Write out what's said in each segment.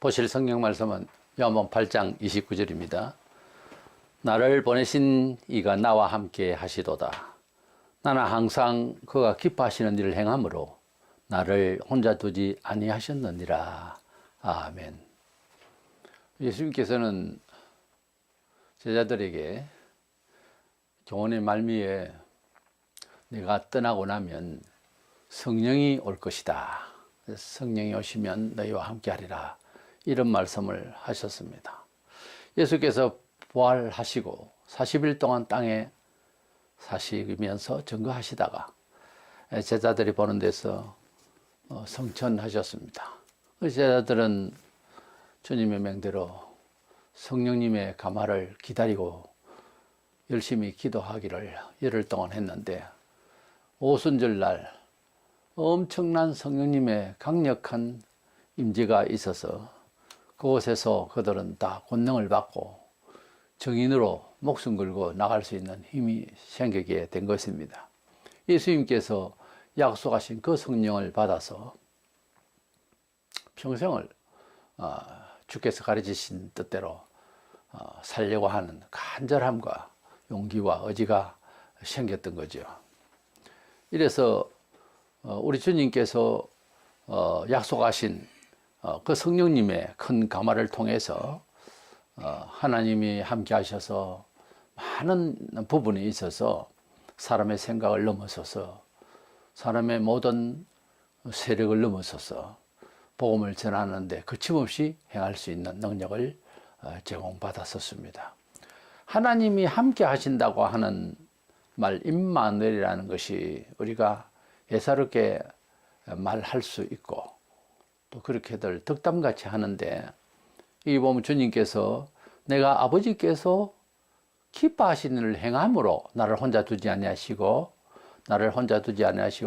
보실 성경 말씀은 요한복음 8장 29절입니다. 나를 보내신 이가 나와 함께 하시도다. 나는 항상 그가 기뻐하시는 일을 행함으로 나를 혼자 두지 아니하셨느니라. 아멘. 예수님께서는 제자들에게 교훈의 말미에 내가 떠나고 나면 성령이 올 것이다. 성령이 오시면 너희와 함께 하리라. 이런 말씀을 하셨습니다. 예수께서 부활하시고 40일 동안 땅에 사시면서 증거하시다가 제자들이 보는 데서 성천하셨습니다. 제자들은 주님의 명대로 성령님의 감화를 기다리고 열심히 기도하기를 열흘 동안 했는데 오순절날 엄청난 성령님의 강력한 임재가 있어서 그곳에서 그들은 다 권능을 받고 정인으로 목숨 걸고 나갈 수 있는 힘이 생기게 된 것입니다. 예수님께서 약속하신 그 성령을 받아서 평생을 주께서 가르치신 뜻대로 살려고 하는 간절함과 용기와 의지가 생겼던 거죠. 이래서 우리 주님께서 약속하신 그 성령님의 큰 감화를 통해서 하나님이 함께 하셔서 많은 부분이 있어서 사람의 생각을 넘어서서 사람의 모든 세력을 넘어서서 복음을 전하는데 거침없이 행할 수 있는 능력을 제공받았었습니다. 하나님이 함께 하신다고 하는 말 임마누엘이라는 것이 우리가 예사롭게 말할 수 있고 또 그렇게들 덕담같이 하는데 이 보면 주님께서 내가 아버지께서 기뻐하시는 일을 행함으로 나를 혼자 두지 아니하시고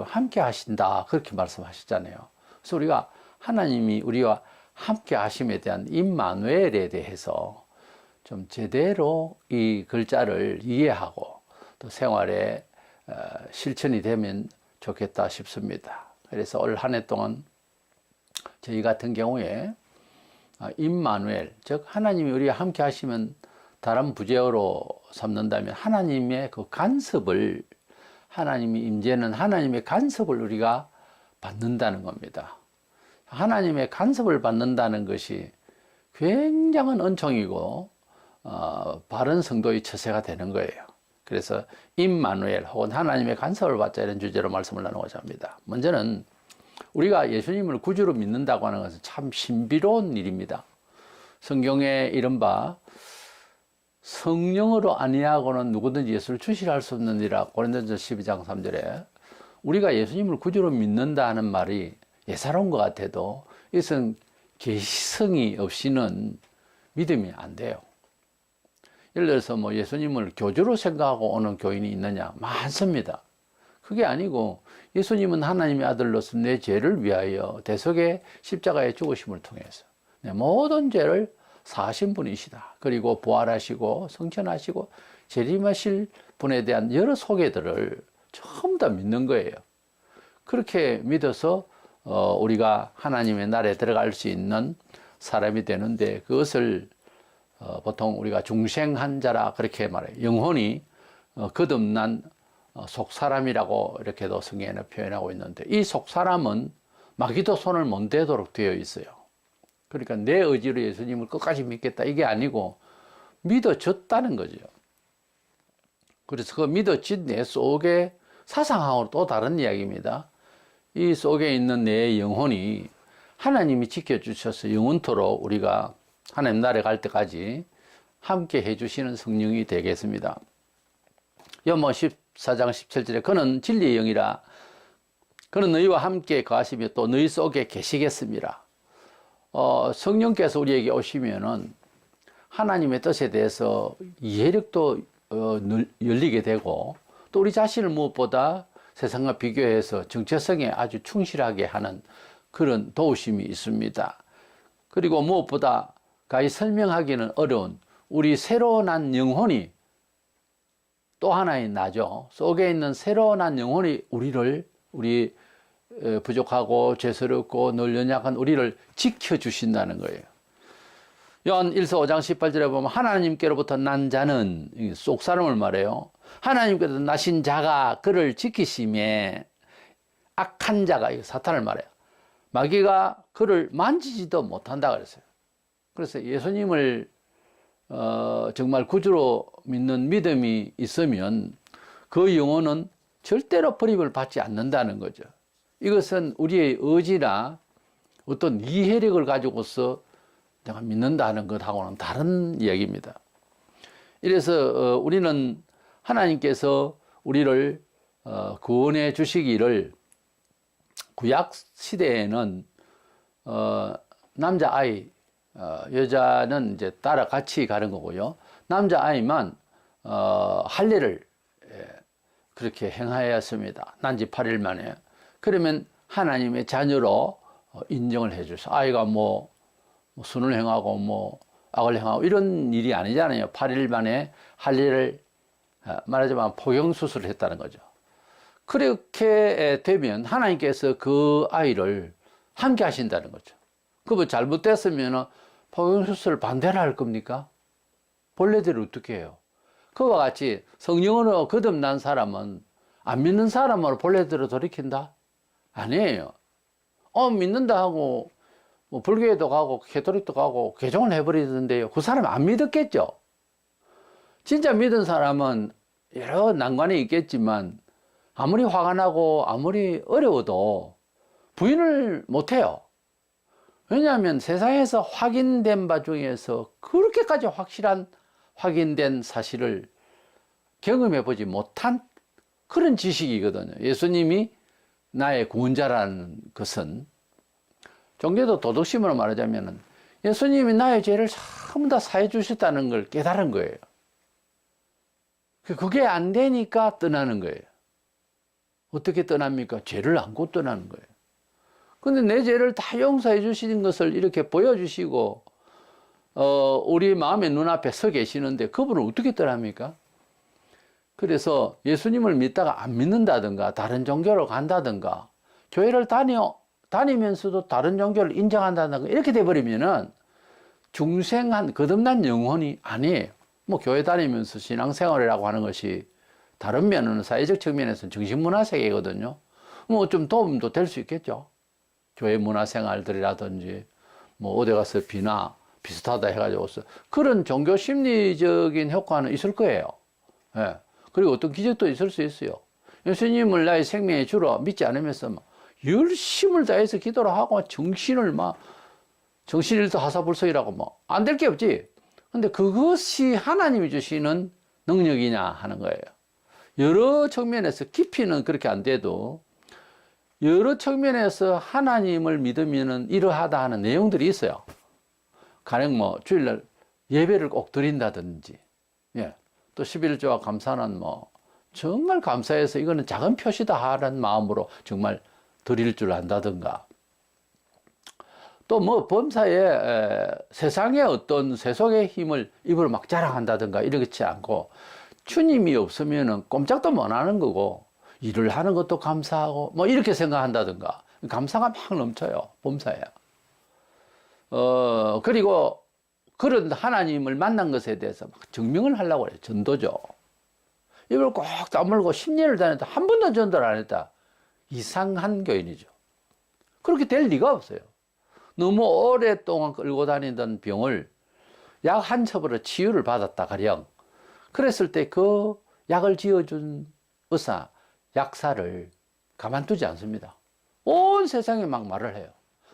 함께 하신다 그렇게 말씀하셨잖아요. 그래서 우리가 하나님이 우리와 함께 하심에 대한 임마누엘에 대해서 좀 제대로 이 글자를 이해하고 또 생활에 실천이 되면 좋겠다 싶습니다. 그래서 올 한 해 동안 저희 같은 경우에 임마누엘, 즉 하나님이 우리와 함께 하시면 다른 부제어로 삼는다면 하나님의 그 간섭을, 하나님이 임재는 하나님의 간섭을 우리가 받는다는 겁니다. 하나님의 간섭을 받는다는 것이 굉장한 은총이고 바른 성도의 처세가 되는 거예요. 그래서 임마누엘 혹은 하나님의 간섭을 받자 이런 주제로 말씀을 나누고자 합니다. 먼저는 우리가 예수님을 구주로 믿는다고 하는 것은 참 신비로운 일입니다. 성경에 이른바 성령으로 아니하고는 누구든지 예수를 주시할 수 없느니라 고린도전서 12장 3절에 우리가 예수님을 구주로 믿는다 하는 말이 예사로운 것 같아도 이것은 계시성이 없이는 믿음이 안 돼요. 예를 들어서 뭐 예수님을 교주로 생각하고 오는 교인이 있느냐? 많습니다. 그게 아니고 예수님은 하나님의 아들로서 내 죄를 위하여 대속의 십자가의 죽으심을 통해서 내 모든 죄를 사하신 분이시다. 그리고 부활하시고 성천하시고 재림하실 분에 대한 여러 소개들을 전부 다 믿는 거예요. 그렇게 믿어서 우리가 하나님의 나라에 들어갈 수 있는 사람이 되는데 그것을 보통 우리가 중생한 자라 그렇게 말해요. 영혼이 거듭난 속사람이라고 이렇게도 성경에는 표현하고 있는데 이 속사람은 마귀도 손을 못 대도록 되어 있어요. 그러니까 내 의지로 예수님을 끝까지 믿겠다 이게 아니고 믿어졌다는 거죠. 그래서 그 믿어진 내 속에 사상하고는 또 다른 이야기입니다. 이 속에 있는 내 영혼이 하나님이 지켜주셔서 영원토록 우리가 하나님 나라에 갈 때까지 함께 해주시는 성령이 되겠습니다. 요한복음 14장 17절에 그는 진리의 영이라 그는 너희와 함께 거하시며 또 너희 속에 계시겠습니다. 성령께서 우리에게 오시면은 하나님의 뜻에 대해서 이해력도 열리게 되고 또 우리 자신을 무엇보다 세상과 비교해서 정체성에 아주 충실하게 하는 그런 도우심이 있습니다. 그리고 무엇보다 가히 설명하기는 어려운 우리 새로 난 영혼이 또 하나의 나죠. 속에 있는 새로 난 영혼이 우리 부족하고 죄스럽고 늘 연약한 우리를 지켜주신다는 거예요. 요한 1서 5장 18절에 보면 하나님께로부터 난 자는 속 사람을 말해요. 하나님께로부터 나신 자가 그를 지키심에 악한 자가 사탄을 말해요. 마귀가 그를 만지지도 못한다 그랬어요. 그래서 예수님을 정말 구주로 믿는 믿음이 있으면 그 영혼은 절대로 버림을 받지 않는다는 거죠. 이것은 우리의 의지나 어떤 이해력을 가지고서 내가 믿는다는 것하고는 다른 이야기입니다. 이래서 우리는 하나님께서 우리를 구원해 주시기를 구약 시대에는 남자아이, 여자는 이제 따라 같이 가는 거고요. 남자아이만 할례를 그렇게 행하였습니다. 난지 8일 만에. 그러면 하나님의 자녀로 인정을 해 주셔. 아이가 뭐 선을 행하고 뭐 악을 행하고 이런 일이 아니잖아요. 8일 만에 할례를 말하자면 포경수술을 했다는 거죠. 그렇게 되면 하나님께서 그 아이를 함께 하신다는 거죠. 그거 잘못됐으면 포경수술을 반대를 할 겁니까? 본래대로 어떻게 해요? 그와 같이 성령으로 거듭난 사람은 안 믿는 사람으로 본래대로 돌이킨다? 아니에요. 믿는다 하고 뭐 불교에도 가고 캐토릭도 가고 개종을 해버리던데요. 그 사람 안 믿었겠죠? 진짜 믿은 사람은 여러 난관이 있겠지만 아무리 화가 나고 아무리 어려워도 부인을 못해요. 왜냐하면 세상에서 확인된 바 중에서 그렇게까지 확인된 사실을 경험해보지 못한 그런 지식이거든요. 예수님이 나의 구원자라는 것은 종교도 도덕심으로 말하자면 예수님이 나의 죄를 전부 다 사해 주셨다는 걸 깨달은 거예요. 그게 안 되니까 떠나는 거예요. 어떻게 떠납니까? 죄를 안고 떠나는 거예요. 근데 내 죄를 다 용서해 주시는 것을 이렇게 보여주시고 우리 마음의 눈앞에 서 계시는데 그분을 어떻게 떠납니까? 그래서 예수님을 믿다가 안 믿는다든가 다른 종교로 간다든가 교회를 다니면서도 다른 종교를 인정한다든가 이렇게 돼버리면은 중생한 거듭난 영혼이 아니에요. 뭐 교회 다니면서 신앙생활이라고 하는 것이 다른 면은 사회적 측면에서는 정신문화세계거든요. 뭐 좀 도움도 될 수 있겠죠. 교회 문화생활들이라든지 뭐 어디 가서 비슷하다 해가지고 그런 종교 심리적인 효과는 있을 거예요. 예. 그리고 어떤 기적도 있을 수 있어요. 예수님을 나의 생명의 주로 믿지 않으면서 막 열심을 다해서 기도를 하고 정신일도 하사불석이라고 뭐 안 될 게 없지. 근데 그것이 하나님이 주시는 능력이냐 하는 거예요. 여러 측면에서 깊이는 그렇게 안 돼도 여러 측면에서 하나님을 믿으면은 이러하다 하는 내용들이 있어요. 가령 뭐 주일날 예배를 꼭 드린다든지, 예. 또 11조와 감사는 뭐 정말 감사해서 이거는 작은 표시다 하는 마음으로 정말 드릴 줄 안다든가. 또 뭐 범사에 세상의 어떤 세속의 힘을 입으로 막 자랑한다든가 이렇지 않고 주님이 없으면은 꼼짝도 못 하는 거고 일을 하는 것도 감사하고 뭐 이렇게 생각한다든가 감사가 막 넘쳐요. 범사에. 그리고 그런 하나님을 만난 것에 대해서 막 증명을 하려고 해요. 전도죠. 이걸 꼭 다물고 10년을 다녔다. 한 번도 전도를 안 했다. 이상한 교인이죠. 그렇게 될 리가 없어요. 너무 오랫동안 끌고 다니던 병을 약 한 첩으로 치유를 받았다 가령 그랬을 때 그 약을 지어준 의사, 약사를 가만두지 않습니다. 온 세상에 막 말을 해요.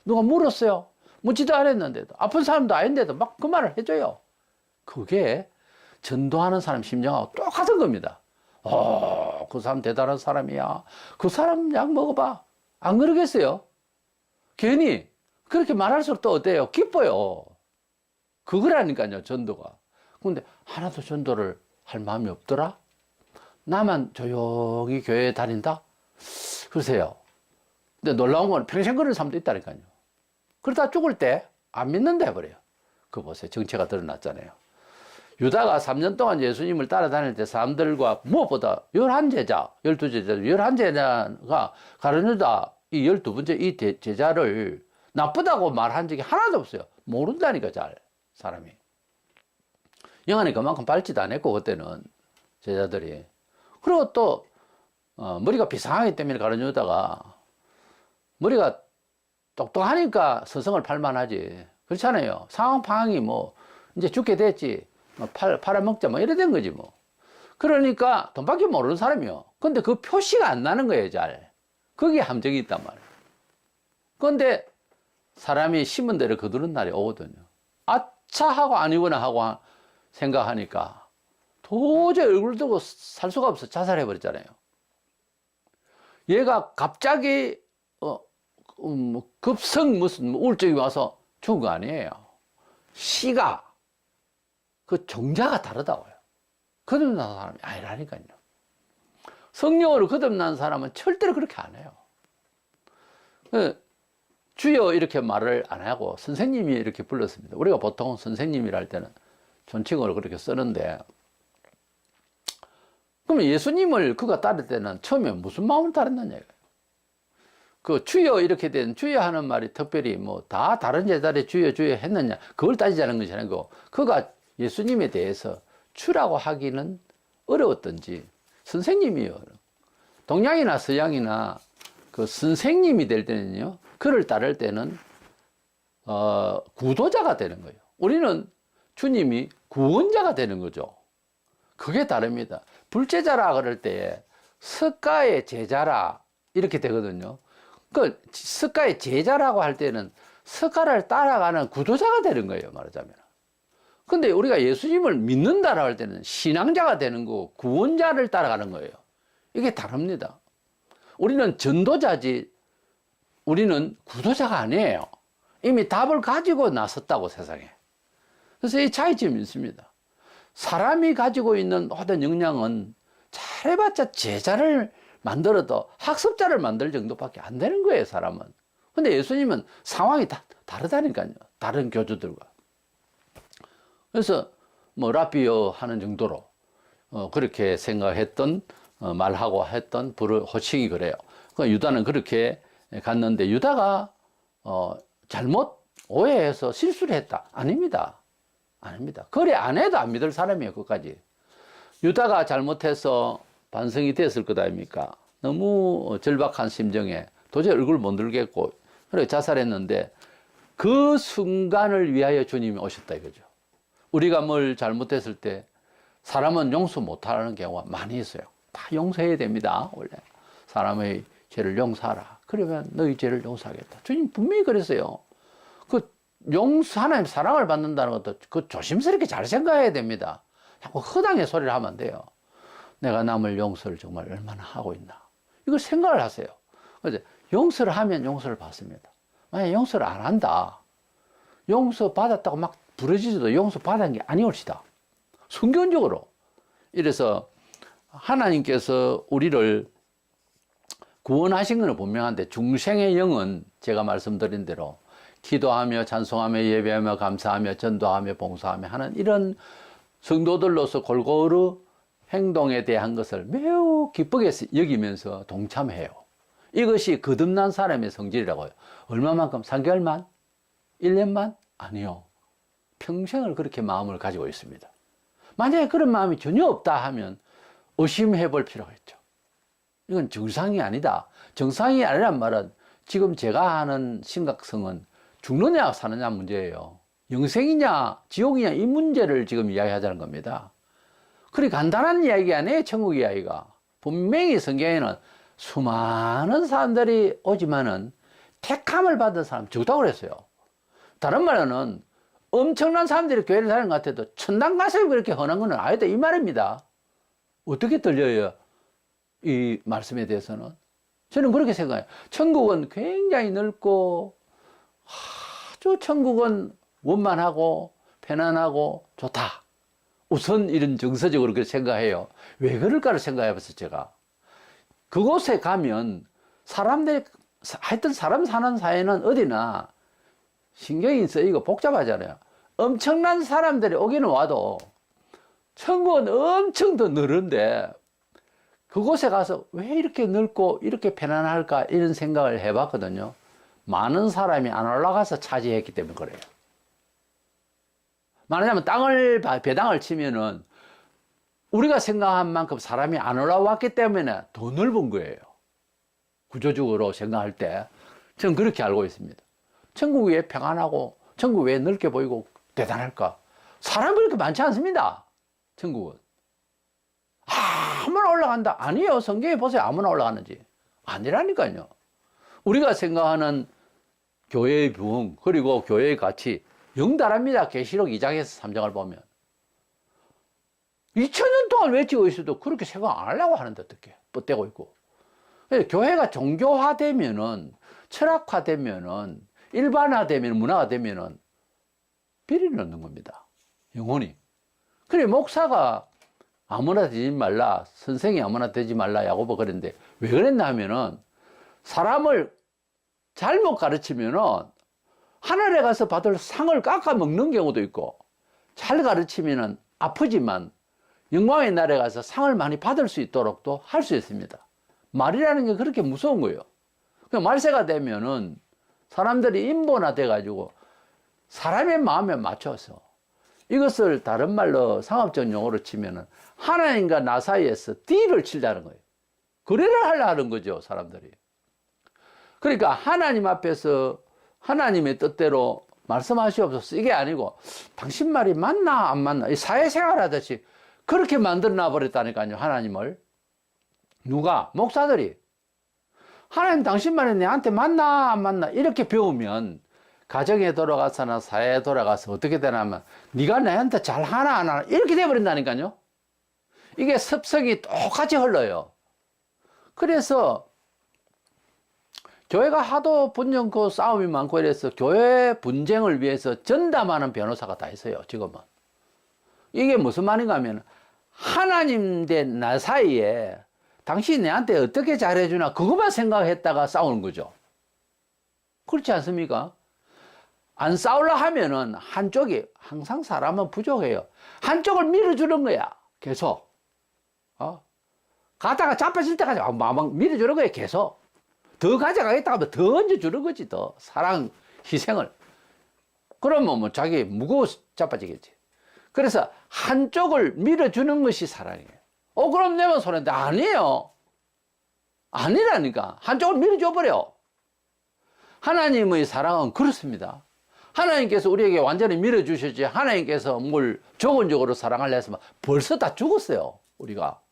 누가 물었어요. 묻지도 않았는데도 아픈 사람도 아닌데도 막 그 말을 해줘요. 그게 전도하는 사람 심정하고 똑같은 겁니다. 그 사람 대단한 사람이야. 그 사람 약 먹어봐. 안 그러겠어요? 괜히 그렇게 말할수록 또 어때요? 기뻐요. 그거라니까요, 전도가. 근데 하나도 전도를 할 마음이 없더라? 나만 조용히 교회에 다닌다? 그러세요. 근데 놀라운 건 평생 그런 사람도 있다니까요. 그러다 죽을 때 안 믿는다 해버려요. 그거 보세요. 정체가 드러났잖아요. 유다가 3년 동안 예수님을 따라다닐 때 사람들과 무엇보다 11제자, 12제자, 11제자가 가룟유다 이 12번째 이 제자를 나쁘다고 말한 적이 하나도 없어요. 모른다니까 잘. 사람이. 영안이 그만큼 밝지도 않았고, 그때는 제자들이. 그리고 또 머리가 비상하기 때문에 가르쳐주다가 머리가 똑똑하니까 스승을 팔만하지. 그렇잖아요. 상황 파악이 뭐 이제 죽게 됐지, 뭐 팔아먹자 뭐 이래 된 거지 뭐. 그러니까 돈밖에 모르는 사람이요. 근데 그 표시가 안 나는 거예요, 잘. 거기에 함정이 있단 말이에요. 근데 사람이 심은 대로 거두는 날이 오거든요. 아차 하고 아니구나 하고 생각하니까 도저히 얼굴 들고 살 수가 없어 자살해 버렸잖아요. 얘가 갑자기 급성 무슨 우울증이 와서 죽은 거 아니에요. 시가 그 정자가 다르다고요. 거듭난 사람이 아니라니까요. 성령으로 거듭난 사람은 절대로 그렇게 안 해요. 주여 이렇게 말을 안 하고 선생님이 이렇게 불렀습니다. 우리가 보통 선생님이라 할 때는 존칭어로 그렇게 쓰는데, 그러면 예수님을 그가 따를 때는 처음에 무슨 마음을 따랐느냐 이거예요. 그 주여 이렇게 된 주여 하는 말이 특별히 뭐 다 다른 제자들이 주여 주여 했느냐 그걸 따지자는 것이 아니고, 그가 예수님에 대해서 주라고 하기는 어려웠던지 선생님이요. 동양이나 서양이나 그 선생님이 될 때는요, 그를 따를 때는 구도자가 되는 거예요. 우리는 주님이 구원자가 되는 거죠. 그게 다릅니다. 불제자라 그럴 때 석가의 제자라 이렇게 되거든요. 그 석가의 제자라고 할 때는 석가를 따라가는 구도자가 되는 거예요, 말하자면. 근데 우리가 예수님을 믿는다라고 할 때는 신앙자가 되는 거고 구원자를 따라가는 거예요. 이게 다릅니다. 우리는 전도자지 우리는 구도자가 아니에요. 이미 답을 가지고 나섰다고, 세상에. 그래서 이 차이점이 있습니다. 사람이 가지고 있는 모든 역량은 잘해봤자 제자를 만들어도 학습자를 만들 정도밖에 안 되는 거예요, 사람은. 근데 예수님은 상황이 다 다르다니까요, 다른 교주들과. 그래서 뭐 라비어 하는 정도로 그렇게 생각했던, 말하고 했던 호칭이 그래요. 유다는 그렇게 갔는데 유다가 잘못 오해해서 실수를 했다? 아닙니다. 아닙니다. 그래 안 해도 안 믿을 사람이에요, 끝까지. 유다가 잘못해서 반성이 됐을 것 아닙니까? 너무 절박한 심정에 도저히 얼굴 못 들겠고 그래 자살했는데, 그 순간을 위하여 주님이 오셨다 이거죠. 우리가 뭘 잘못했을 때 사람은 용서 못하는 경우가 많이 있어요. 다 용서해야 됩니다, 원래. 사람의 죄를 용서하라. 그러면 너희 죄를 용서하겠다. 주님 분명히 그랬어요. 하나님 사랑을 받는다는 것도 그 조심스럽게 잘 생각해야 됩니다. 자꾸 허당의 소리를 하면 안 돼요. 내가 남을 용서를 정말 얼마나 하고 있나. 이걸 생각을 하세요. 그래서 용서를 하면 용서를 받습니다. 만약에 용서를 안 한다. 용서 받았다고 막 부러지지도 용서 받은 게 아니올시다. 성경적으로. 이래서 하나님께서 우리를 구원하신 것은 분명한데, 중생의 영은 제가 말씀드린 대로 기도하며 찬송하며 예배하며 감사하며 전도하며 봉사하며 하는 이런 성도들로서 골고루 행동에 대한 것을 매우 기쁘게 여기면서 동참해요. 이것이 거듭난 사람의 성질이라고요. 얼마만큼? 3개월만? 1년만? 아니요. 평생을 그렇게 마음을 가지고 있습니다. 만약에 그런 마음이 전혀 없다 하면 의심해 볼 필요가 있죠. 이건 정상이 아니다. 정상이 아니란 말은 지금 제가 하는 심각성은 죽느냐 사느냐 문제예요. 영생이냐 지옥이냐 이 문제를 지금 이야기하자는 겁니다. 그리 간단한 이야기 아니에요, 천국 이야기가. 분명히 성경에는 수많은 사람들이 오지만은 택함을 받은 사람 적다고 그랬어요. 다른 말로는 엄청난 사람들이 교회를 다니는 것 같아도 천당 가서 그렇게 헌한 건 아니다 이 말입니다. 어떻게 들려요? 이 말씀에 대해서는 저는 그렇게 생각해요. 천국은 굉장히 넓고 아주 천국은 원만하고 편안하고 좋다. 우선 이런 정서적으로 그렇게 생각해요. 왜 그럴까를 생각해 봤어요, 제가. 그곳에 가면 사람들이, 하여튼 사람 사는 사회는 어디나 신경이 쓰이고 복잡하잖아요. 엄청난 사람들이 오기는 와도 천국은 엄청 더 넓은데 그곳에 가서 왜 이렇게 넓고 이렇게 편안할까 이런 생각을 해봤거든요. 많은 사람이 안 올라가서 차지했기 때문에 그래요. 말하자면 땅을, 배당을 치면은 우리가 생각한 만큼 사람이 안 올라왔기 때문에 더 넓은 거예요. 구조적으로 생각할 때. 저는 그렇게 알고 있습니다. 천국이 왜 평안하고, 천국이 왜 넓게 보이고 대단할까? 사람이 그렇게 많지 않습니다. 천국은. 아무나 올라간다. 아니에요. 성경에 보세요. 아무나 올라가는지. 아니라니까요. 우리가 생각하는 교회의 부흥, 그리고 교회의 가치, 영 다릅니다. 계시록 2장에서 3장을 보면. 2000년 동안 외치고 있어도 그렇게 생각 안 하려고 하는데 어떻게 뻗대고 있고. 교회가 종교화되면은, 철학화되면은, 일반화되면, 문화화되면은 비리를 넣는 겁니다. 영혼이. 그래, 목사가 아무나 되지 말라, 선생이 아무나 되지 말라, 야고보 그랬는데, 왜 그랬나 하면은, 사람을 잘못 가르치면은, 하늘에 가서 받을 상을 깎아 먹는 경우도 있고, 잘 가르치면은 아프지만, 영광의 날에 가서 상을 많이 받을 수 있도록 또 할 수 있습니다. 말이라는 게 그렇게 무서운 거예요. 말세가 되면은 사람들이 인본화 돼가지고 사람의 마음에 맞춰서 이것을 다른 말로 상업적 용어로 치면은 하나님과 나 사이에서 딜을 치자는 거예요. 거래를 하려는 거죠, 사람들이. 그러니까 하나님 앞에서 하나님의 뜻대로 말씀하시옵소서 이게 아니고 당신 말이 맞나 안 맞나 이 사회생활 하듯이 그렇게 만들어놔 버렸다니까요, 하나님을. 누가? 목사들이. 하나님 당신 말이 내한테 맞나 안 맞나 이렇게 배우면 가정에 돌아가서나 사회에 돌아가서 어떻게 되냐면 네가 나한테 잘하나 안 하나 이렇게 돼버린다니까요. 이게 습성이 똑같이 흘러요. 그래서 교회가 하도 분명 그 싸움이 많고 이래서 교회 분쟁을 위해서 전담하는 변호사가 다 있어요, 지금은. 이게 무슨 말인가 하면 하나님 대 나 사이에 당신이 내한테 어떻게 잘해주나 그것만 생각했다가 싸우는 거죠. 그렇지 않습니까? 안 싸우려 하면은 한쪽이 항상 사람은 부족해요. 한쪽을 밀어주는 거야, 계속. 가다가 잡혀질 때까지 막 밀어주는 거야, 계속. 더 가져가겠다 하면 더 얹어주는 거지, 더. 사랑, 희생을. 그러면 뭐 자기 무거워서 자빠지겠지. 그래서 한쪽을 밀어주는 것이 사랑이에요. 그럼 내면 손해인데 아니에요. 아니라니까. 한쪽을 밀어줘 버려. 하나님의 사랑은 그렇습니다. 하나님께서 우리에게 완전히 밀어주셨지 하나님께서 뭘 조건적으로 사랑하려 했으면 벌써 다 죽었어요, 우리가.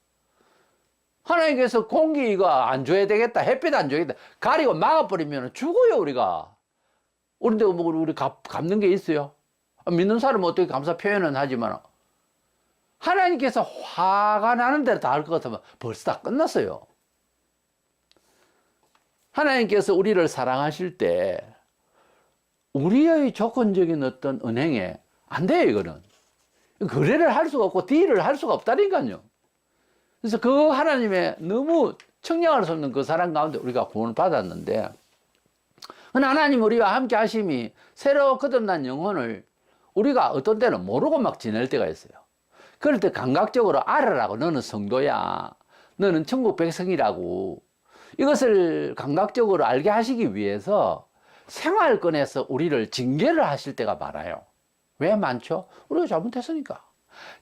하나님께서 공기가 안 줘야 되겠다, 햇빛 안 줘야 되겠다, 가리고 막아버리면 죽어요, 우리가. 우리 갚는 게 있어요? 믿는 사람은 어떻게 감사 표현은 하지만 하나님께서 화가 나는 대로 다 할 것 같으면 벌써 다 끝났어요. 하나님께서 우리를 사랑하실 때 우리의 조건적인 어떤 은행에 안 돼요, 이거는. 거래를 할 수가 없고 딜을 할 수가 없다니까요. 그래서 그 하나님의 너무 청량할 수 없는 그 사랑 가운데 우리가 구원을 받았는데, 하나님 우리와 함께 하심이 새로 거듭난 영혼을 우리가 어떤 때는 모르고 막 지낼 때가 있어요. 그럴 때 감각적으로 알아라고. 너는 성도야. 너는 천국 백성이라고. 이것을 감각적으로 알게 하시기 위해서 생활권에서 우리를 징계를 하실 때가 많아요. 왜 많죠? 우리가 잘못했으니까.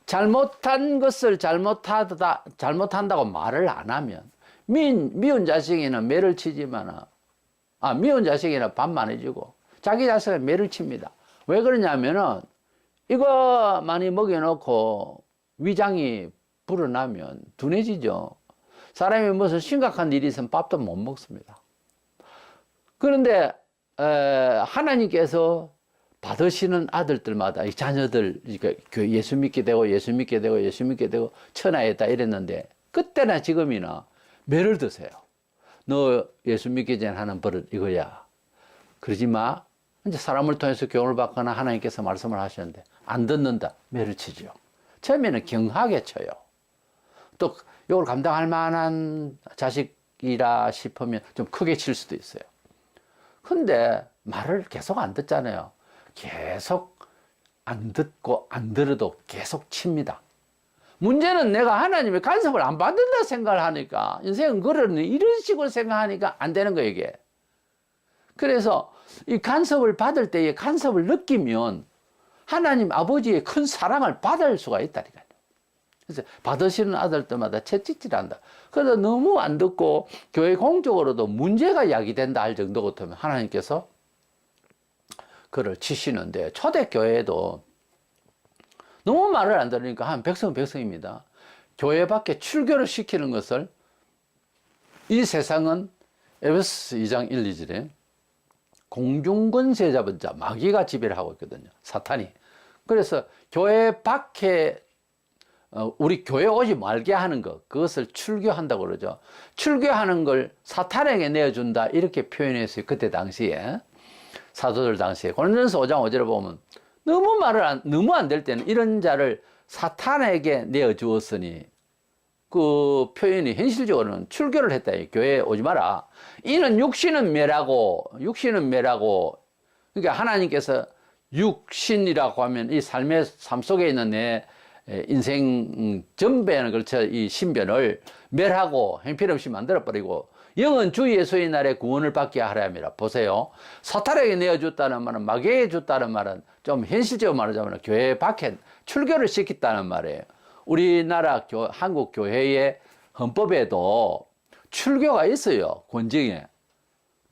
잘못한 것을 잘못한다고 말을 안 하면 미운 자식에는 매를 치지만 미운 자식에는 밥만 해주고 자기 자식은 매를 칩니다. 왜 그러냐면은 이거 많이 먹여놓고 위장이 불어나면 둔해지죠. 사람이 무슨 심각한 일이 있으면 밥도 못 먹습니다. 그런데 하나님께서 받으시는 아들들마다 이 자녀들 예수 믿게 되고 예수 믿게 되고 예수 믿게 되고 천하에다 이랬는데 그때나 지금이나 매를 드세요. 너 예수 믿기 전에 하는 버릇 이거야. 그러지 마. 이제 사람을 통해서 교훈을 받거나 하나님께서 말씀을 하시는데 안 듣는다. 매를 치죠. 처음에는 경하게 쳐요. 또 이걸 감당할 만한 자식이라 싶으면 좀 크게 칠 수도 있어요. 근데 말을 계속 안 듣잖아요. 계속 안 듣고 안 들어도 계속 칩니다. 문제는 내가 하나님의 간섭을 안 받는다 생각을 하니까, 인생은 그러는 이런 식으로 생각하니까 안 되는 거예요, 이게. 그래서 이 간섭을 받을 때에 간섭을 느끼면 하나님 아버지의 큰 사랑을 받을 수가 있다니까요. 그래서 받으시는 아들들마다 채찍질한다. 그래서 너무 안 듣고 교회 공적으로도 문제가 야기된다 할 정도 같으면 하나님께서 그를 치시는데, 초대교회에도 너무 말을 안 들으니까 한 백성입니다. 교회 밖에 출교를 시키는 것을 이 세상은 에베소서 2장 1, 2절에 공중권세 잡은 자, 마귀가 지배를 하고 있거든요. 사탄이. 그래서 교회 밖에 우리 교회 오지 말게 하는 것, 그것을 출교한다고 그러죠. 출교하는 걸 사탄에게 내어준다, 이렇게 표현했어요. 그때 당시에, 사도들 당시에. 고린도전서 5장 5절에 보면 너무 안 될 때는 이런 자를 사탄에게 내어주었으니, 그 표현이 현실적으로는 출교를 했다. 교회에 오지 마라. 이는 육신은 매라고. 그러니까 하나님께서 육신이라고 하면 이 삶 속에 있는 내 인생 전배에 걸쳐 이 신변을 멸하고 형편없이 만들어버리고, 영은 주 예수의 날에 구원을 받게 하려 함이라. 보세요. 사탄에게 내어줬다는 말은, 마귀에게 줬다는 말은 좀 현실적으로 말하자면 교회 밖에 출교를 시켰다는 말이에요. 우리나라 한국 교회의 헌법에도 출교가 있어요. 권정에.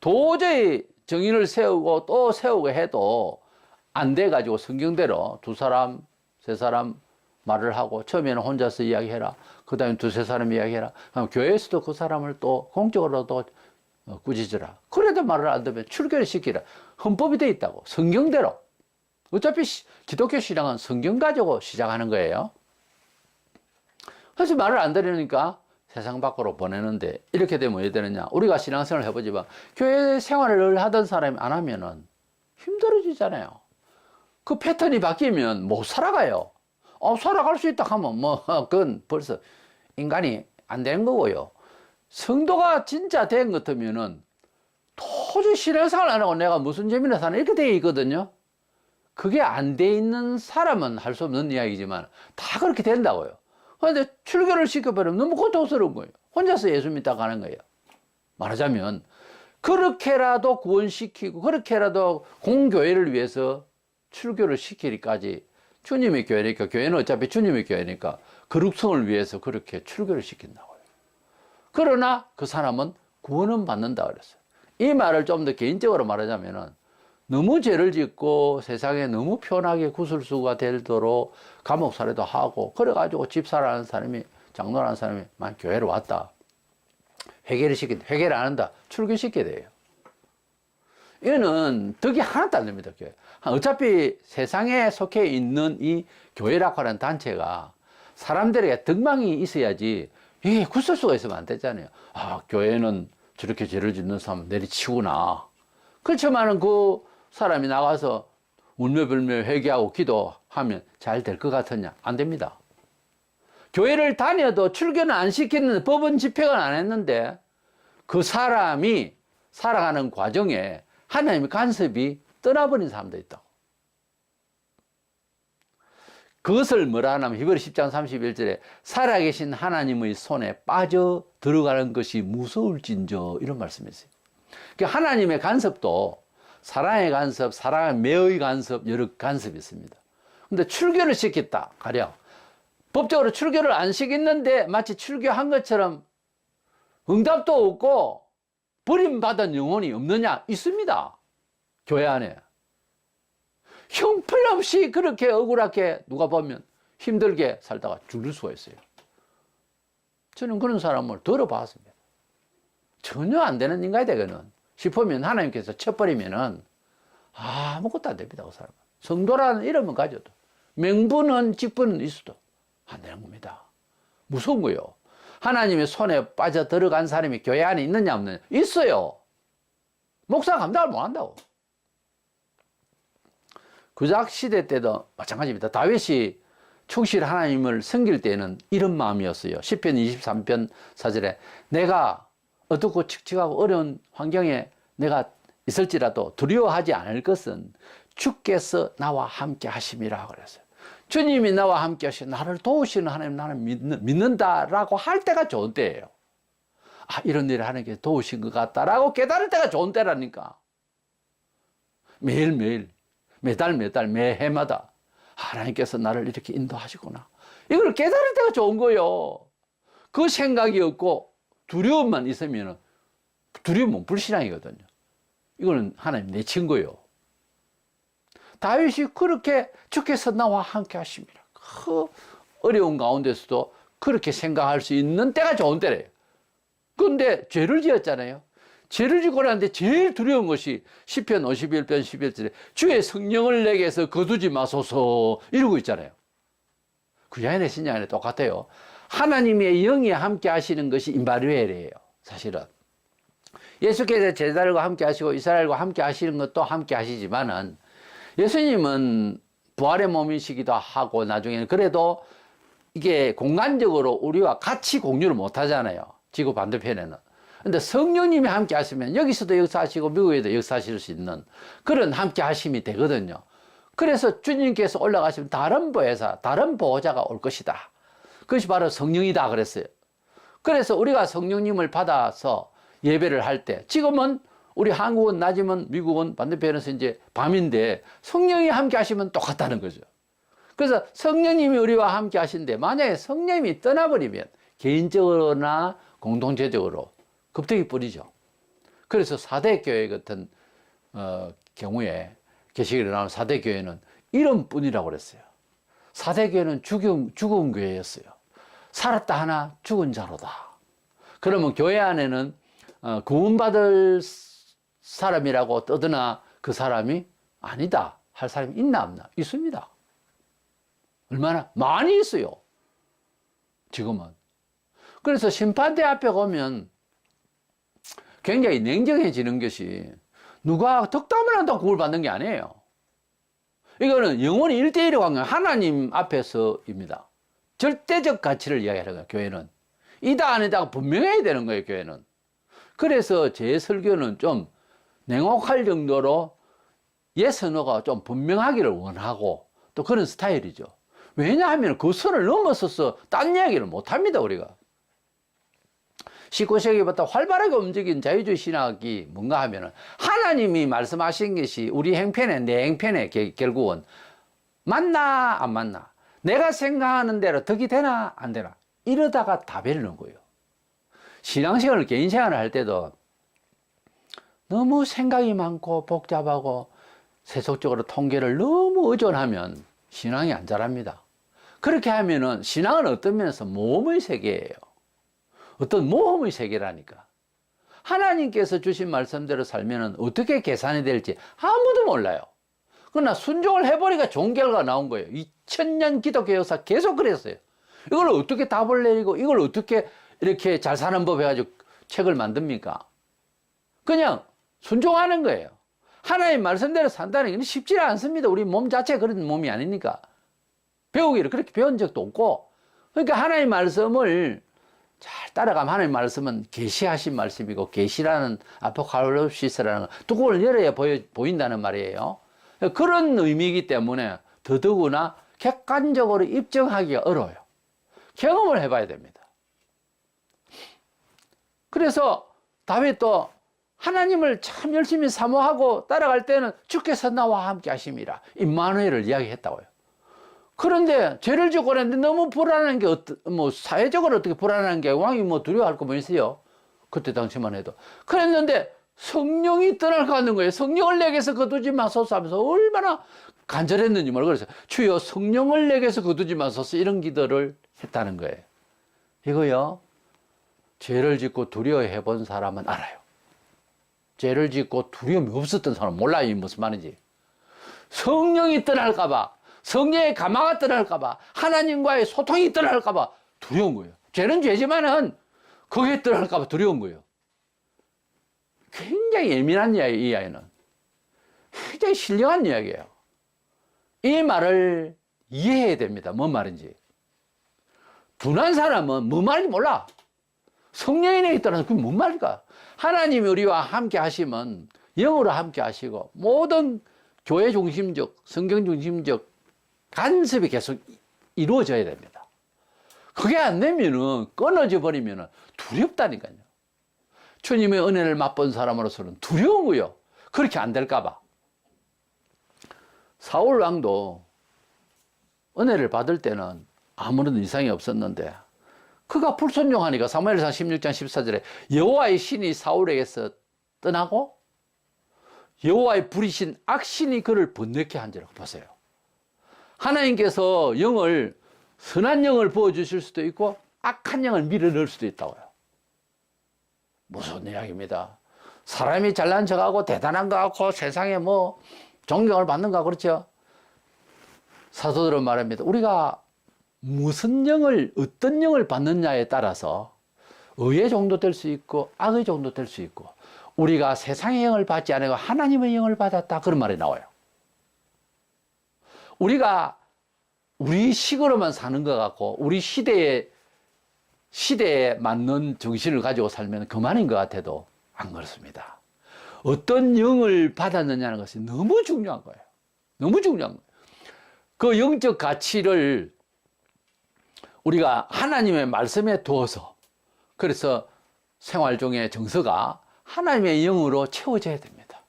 도저히 정인을 세우고 또 세우고 해도 안 돼가지고 성경대로 두 사람, 세 사람 말을 하고, 처음에는 혼자서 이야기해라. 그 다음에 두세 사람 이야기해라. 그럼 교회에서도 그 사람을 또 공적으로도 꾸짖으라. 그래도 말을 안 듣면 출교를 시키라. 헌법이 돼 있다고. 성경대로. 어차피 기독교 신앙은 성경 가지고 시작하는 거예요. 그래서 말을 안 들으니까 세상 밖으로 보내는데, 이렇게 되면 왜 되느냐. 우리가 신앙생활을 해보지만 교회 생활을 하던 사람이 안 하면은 힘들어지잖아요. 그 패턴이 바뀌면 못 살아가요. 살아갈 수 있다 하면 그건 벌써 인간이 안 되는 거고요. 성도가 진짜 된 것 같으면은 도저히 신앙생활 안 하고 내가 무슨 재미나 사나, 이렇게 돼 있거든요. 그게 안 돼 있는 사람은 할 수 없는 이야기지만 다 그렇게 된다고요. 그런데 출교를 시켜버리면 너무 고통스러운 거예요. 혼자서 예수 믿다 가는 거예요. 말하자면 그렇게라도 구원시키고 그렇게라도 공교회를 위해서 출교를 시키기까지, 주님의 교회니까, 교회는 어차피 주님의 교회니까 거룩성을 위해서 그렇게 출교를 시킨다고요. 그러나 그 사람은 구원은 받는다 그랬어요. 이 말을 좀 더 개인적으로 말하자면은, 너무 죄를 짓고 세상에 너무 편하게 구슬수가 되도록 감옥 살이도 하고 그래가지고 집사라는 사람이, 장로라는 사람이 만 교회로 왔다. 회개를 시킨다. 회개를 안 한다. 출교시켜야 돼요. 이거는 덕이 하나도 안 됩니다. 교회. 어차피 세상에 속해 있는 이 교회라고 하는 단체가 사람들에게 덕망이 있어야지, 이게 구설수가 있으면 안 되잖아요. 교회는 저렇게 죄를 짓는 사람 내리치구나. 그렇지만은 그 사람이 나가서 울며불며 회개하고 기도하면 잘 될 것 같으냐? 안 됩니다. 교회를 다녀도 출교는 안 시키는, 법원 집행은 안 했는데 그 사람이 살아가는 과정에 하나님의 간섭이 떠나버린 사람도 있다고. 그것을 뭐라 하냐면 히브리 10장 31절에 살아계신 하나님의 손에 빠져 들어가는 것이 무서울진저, 이런 말씀이 있어요. 그러니까 하나님의 간섭도 사랑의 간섭, 사랑의 매의 간섭, 여러 간섭이 있습니다. 근데 출교를 시켰다, 가령. 법적으로 출교를 안 시켰는데 마치 출교한 것처럼 응답도 없고 버림받은 영혼이 없느냐? 있습니다. 교회 안에. 형편없이 그렇게 억울하게 누가 보면 힘들게 살다가 죽을 수가 있어요. 저는 그런 사람을 들어봤습니다. 전혀 안 되는 인간이 되거든 싶으면 하나님께서 쳐버리면은 아무것도 안 됩니다. 그 사람은. 성도라는 이름은 가져도, 명분은 직분은 있어도 안 되는 겁니다. 무서운 거예요. 하나님의 손에 빠져 들어간 사람이 교회 안에 있느냐 없느냐? 있어요. 목사 감당을 못 한다고. 구약 시대 때도 마찬가지입니다. 다윗이 충실 하나님을 섬길 때는 이런 마음이었어요. 시편 23편 4절에 내가 어둡고 칙칙하고 어려운 환경에 내가 있을지라도 두려워하지 않을 것은 주께서 나와 함께 하심이라 그랬어요. 주님이 나와 함께 하시고 나를 도우시는 하나님 나는 믿는다라고 할 때가 좋은 때예요. 이런 일을 하나님께 도우신 것 같다라고 깨달을 때가 좋은 때라니까. 매일매일, 매달, 매해마다 하나님께서 나를 이렇게 인도하시구나. 이걸 깨달을 때가 좋은 거예요. 그 생각이 없고 두려움만 있으면 두려움은 불신앙이거든요. 이거는 하나님 내 친구예요. 다윗이 그렇게 주께서 나와 함께 하십니다. 그 어려운 가운데서도 그렇게 생각할 수 있는 때가 좋은 때래요. 그런데 죄를 지었잖아요. 죄를 짓고 나는데 제일 두려운 것이 시편 51편 11절에 주의 성령을 내게서 거두지 마소서 이러고 있잖아요. 구약의 신약에 똑같아요. 하나님의 영이 함께 하시는 것이 임마누엘이에요. 사실은 예수께서 제자들과 함께 하시고 이스라엘과 함께 하시는 것도 함께 하시지만은 예수님은 부활의 몸이시기도 하고 나중에는 그래도 이게 공간적으로 우리와 같이 공유를 못 하잖아요. 지구 반대편에는. 근데 성령님이 함께 하시면 여기서도 역사하시고 미국에도 역사하실 수 있는 그런 함께 하심이 되거든요. 그래서 주님께서 올라가시면 다른 보혜사, 다른 보호자가 올 것이다. 그것이 바로 성령이다 그랬어요. 그래서 우리가 성령님을 받아서 예배를 할 때 지금은 우리 한국은 낮이면 미국은 반대편에서 이제 밤인데 성령이 함께 하시면 똑같다는 거죠. 그래서 성령님이 우리와 함께 하신데 만약에 성령님이 떠나버리면 개인적으로나 공동체적으로 겁대기 뿌리죠. 그래서 4대 교회 같은 경우에 계시기를 나온 4대 교회는 이런 뿐이라고 그랬어요. 4대 교회는 죽은 교회였어요. 살았다 하나 죽은 자로다. 그러면 교회 안에는 구원받을 사람이라고 떠드나 그 사람이 아니다 할 사람이 있나 없나? 있습니다. 얼마나 많이 있어요. 지금은. 그래서 심판대 앞에 가면 굉장히 냉정해지는 것이 누가 덕담을 한다고 구원을 받는 게 아니에요. 이거는 영원히 1대1의 관계, 하나님 앞에서입니다. 절대적 가치를 이야기하는 거예요, 교회는. 이다 아니다 분명해야 되는 거예요, 교회는. 그래서 제 설교는 좀 냉혹할 정도로 예선어가 좀 분명하기를 원하고 또 그런 스타일이죠. 왜냐하면 그 선을 넘어서서 딴 이야기를 못합니다, 우리가. 19세기부터 활발하게 움직인 자유주의 신학이 뭔가 하면은 하나님이 말씀하신 것이 우리 행편에, 내 행편에 결국은 맞나, 안 맞나? 내가 생각하는 대로 덕이 되나, 안 되나? 이러다가 다 베르는 거예요. 신앙생활을, 개인생활을 할 때도 너무 생각이 많고 복잡하고 세속적으로 통계를 너무 의존하면 신앙이 안 자랍니다. 그렇게 하면은 신앙은 어떤 면에서 모험의 세계예요. 어떤 모험의 세계라니까. 하나님께서 주신 말씀대로 살면은 어떻게 계산이 될지 아무도 몰라요. 그러나 순종을 해보니까 좋은 결과가 나온 거예요. 2000년 기독교 역사 계속 그랬어요. 이걸 어떻게 답을 내리고 이걸 어떻게 이렇게 잘 사는 법 해가지고 책을 만듭니까? 그냥 순종하는 거예요. 하나님 말씀대로 산다는 게 쉽지 않습니다. 우리 몸 자체가 그런 몸이 아니니까. 배우기를 그렇게 배운 적도 없고. 그러니까 하나님 말씀을 잘 따라가면 하나님 말씀은 계시하신 말씀이고 계시라는 아포칼립시스라는 뚜껑을 열어야 보인다는 말이에요. 그런 의미이기 때문에 더더구나 객관적으로 입증하기가 어려워요. 경험을 해봐야 됩니다. 그래서 다윗도 하나님을 참 열심히 사모하고 따라갈 때는 주께서 나와 함께 하심이라 임마누엘을 이야기했다고요. 그런데 죄를 짓고 그랬는데 너무 불안한 게 사회적으로 어떻게 불안한 게 왕이 두려워할 거 뭐 있어요? 그때 당시만 해도. 그랬는데 성령이 떠날까 하는 거예요. 성령을 내게서 거두지 마소서 하면서 얼마나 간절했는지 모르겠어요. 주여 성령을 내게서 거두지 마소서 이런 기도를 했다는 거예요. 이거요. 죄를 짓고 두려워해 본 사람은 알아요. 죄를 짓고 두려움이 없었던 사람은 몰라요. 이 무슨 말인지. 성령이 떠날까봐, 성령의 감화가 떠날까봐, 하나님과의 소통이 떠날까봐 두려운 거예요. 죄는 죄지만은 그게 떠날까봐 두려운 거예요. 굉장히 예민한 이야기, 이 아이는. 굉장히 신령한 이야기예요. 이 말을 이해해야 됩니다. 뭔 말인지. 둔한 사람은 뭔 말인지 몰라. 성령이 내게 떠나서 그게 뭔 말일까? 하나님이 우리와 함께 하시면 영으로 함께 하시고 모든 교회 중심적, 성경 중심적 간섭이 계속 이루어져야 됩니다. 그게 안 되면은 끊어져 버리면은 두렵다니까요. 주님의 은혜를 맛본 사람으로서는 두려운 거요. 그렇게 안 될까봐. 사울 왕도 은혜를 받을 때는 아무런 이상이 없었는데 그가 불순종하니까 사무엘상 16장 14절에 여호와의 신이 사울에게서 떠나고 여호와의 부리신 악신이 그를 번뇌케 한지라고 보세요. 하나님께서 영을 선한 영을 부어주실 수도 있고 악한 영을 밀어넣을 수도 있다고요. 무서운 이야기입니다. 사람이 잘난 척하고 대단한 거 같고 세상에 뭐 존경을 받는가 그렇죠. 사도들은 말합니다. 우리가 무슨 영을 어떤 영을 받느냐에 따라서 의의 정도 될 수 있고 악의 정도 될 수 있고 우리가 세상의 영을 받지 않고 하나님의 영을 받았다 그런 말이 나와요. 우리가 우리 식으로만 사는 것 같고 우리 시대에 맞는 정신을 가지고 살면 그만인 것 같아도 안 그렇습니다. 어떤 영을 받았느냐는 것이 너무 중요한 거예요. 너무 중요한 거예요. 그 영적 가치를 우리가 하나님의 말씀에 두어서 그래서 생활 중의 정서가 하나님의 영으로 채워져야 됩니다.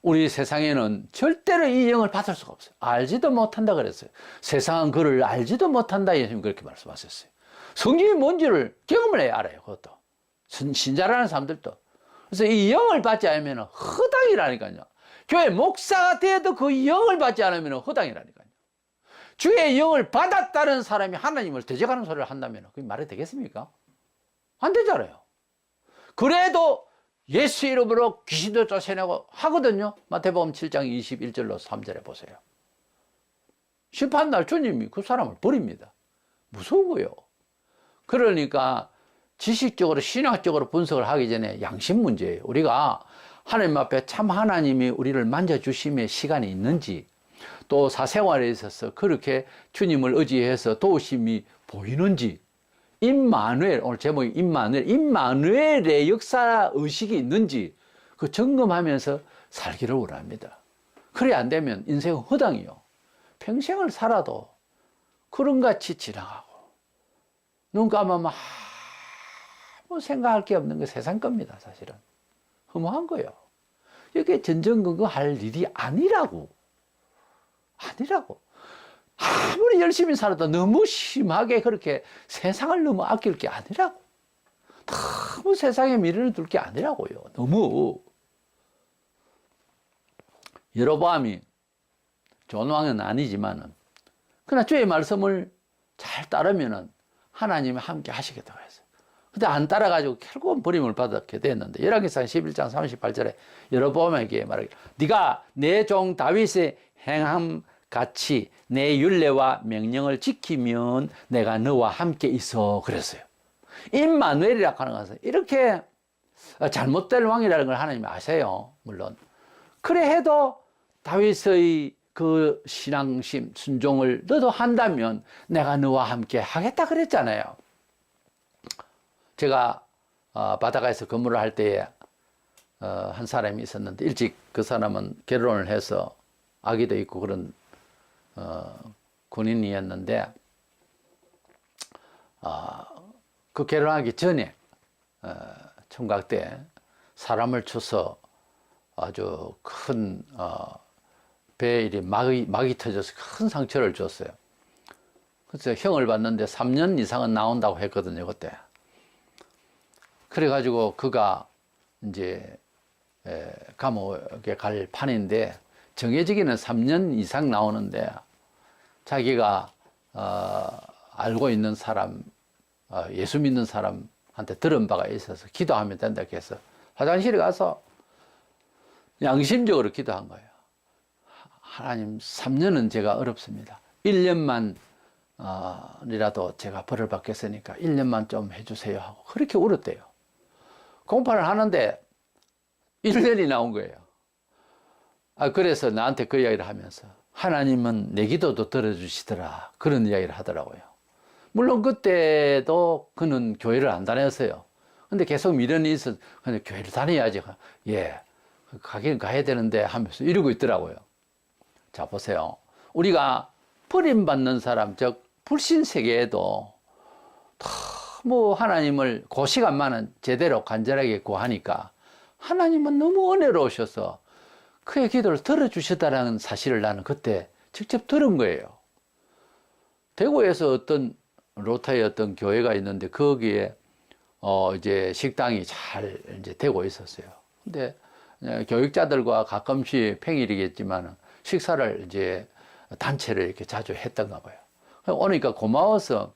우리 세상에는 절대로 이 영을 받을 수가 없어요. 알지도 못한다 그랬어요. 세상은 그를 알지도 못한다 예수님 그렇게 말씀하셨어요. 성경이 뭔지를 경험을 해야 알아요. 그것도 신자라는 사람들도. 그래서 이 영을 받지 않으면 허당이라니까요. 교회 목사가 돼도 그 영을 받지 않으면 허당이라니까요. 주의 영을 받았다는 사람이 하나님을 대적하는 소리를 한다면 그게 말이 되겠습니까? 안 되잖아요. 그래도 예수 이름으로 귀신도 쫓아내고 하거든요. 마태복음 7장 21절로 3절에 보세요. 심판날 주님이 그 사람을 버립니다. 무서운 거예요. 그러니까 지식적으로 신학적으로 분석을 하기 전에 양심 문제예요. 우리가 하나님 앞에 참 하나님이 우리를 만져주심의 시간이 있는지 또 사생활에 있어서 그렇게 주님을 의지해서 도우심이 보이는지 임마누엘, 오늘 제목이 임마누엘의 역사 의식이 있는지 그 점검하면서 살기를 원합니다. 그래 안 되면 인생은 허당이요. 평생을 살아도 그런같이 지나가고 눈 감으면 아무 생각할 게 없는 게 세상 겁니다. 사실은 허무한 거예요. 이게 전전긍긍할 일이 아니라고. 아무리 열심히 살아도 너무 심하게 그렇게 세상을 너무 아낄 게 아니라고. 너무 세상에 미련을 둘 게 아니라고요. 너무. 여로보암이 좋은 왕은 아니지만은 그러나 주의 말씀을 잘 따르면은 하나님이 함께 하시겠다고 했어요. 근데 안 따라가지고 결국은 버림을 받게 됐는데 열왕기상 11장 38절에 여로보암에게 말하기를 네가 내 종 다윗의 행함 같이 내 율례와 명령을 지키면 내가 너와 함께 있어 그랬어요. 임마누엘이라고 하는 것은 이렇게 잘못될 왕이라는 걸 하나님이 아세요. 물론 그래 해도 다윗의 그 신앙심 순종을 너도 한다면 내가 너와 함께 하겠다 그랬잖아요. 제가 바닷가에서 근무를 할 때에 한 사람이 있었는데 일찍 그 사람은 결혼을 해서 아기도 있고 그런 군인이었는데 그 결혼하기 전에 총각 때 사람을 쳐서 아주 큰 배에 이리 막이 터져서 큰 상처를 줬어요. 그래서 형을 받는데 3년 이상은 나온다고 했거든요, 그때. 그래가지고 그가 이제 감옥에 갈 판인데 정해지기는 3년 이상 나오는데 자기가 알고 있는 사람, 예수 믿는 사람한테 들은 바가 있어서 기도하면 된다고 해서 화장실에 가서 양심적으로 기도한 거예요. 하나님 3년은 제가 어렵습니다. 1년만 이라도 제가 벌을 받겠으니까 1년만 좀 해주세요 하고 그렇게 울었대요. 공판을 하는데 1년이 나온 거예요. 그래서 나한테 그 이야기를 하면서 하나님은 내 기도도 들어주시더라 그런 이야기를 하더라고요. 물론 그때도 그는 교회를 안 다녔어요. 근데 계속 미련이 있어서 근데 교회를 다녀야지. 예, 가긴 가야 되는데 하면서 이러고 있더라고요. 자 보세요. 우리가 버림받는 사람 즉 불신 세계에도 뭐 하나님을 그 시간만은 제대로 간절하게 구하니까 하나님은 너무 대구에서 어떤 로타의 어떤 교회가 있는데 거기에 이제 식당이 잘 이제 되고 있었어요. 근데 교육자들과 가끔씩 평일이겠지만 식사를 이제 단체를 이렇게 자주 했던가 봐요. 오니까 고마워서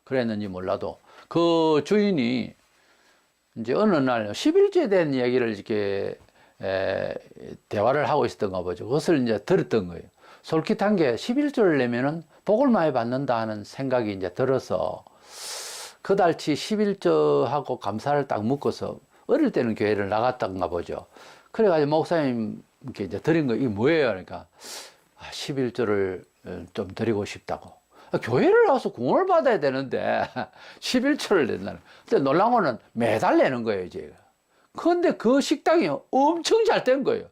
그랬는지 몰라도 그 주인이 이제 어느 날 11조에 대한 이야기를 이렇게 대화를 하고 있었던가 보죠. 그것을 이제 들었던 거예요. 솔깃한 게 11조를 내면은 복을 많이 받는다 하는 생각이 이제 들어서 그달치 11조하고 감사를 딱 묶어서 어릴 때는 교회를 나갔던가 보죠. 그래가지고 목사님께 이제 드린 거, 이게 뭐예요? 그러니까 11조를 좀 드리고 싶다고. 교회를 나와서 구원을 받아야 되는데 11조를 낸다는. 근데 놀라운 거는 매달 내는 거예요, 이제. 그런데 그 식당이 엄청 잘 된 거예요.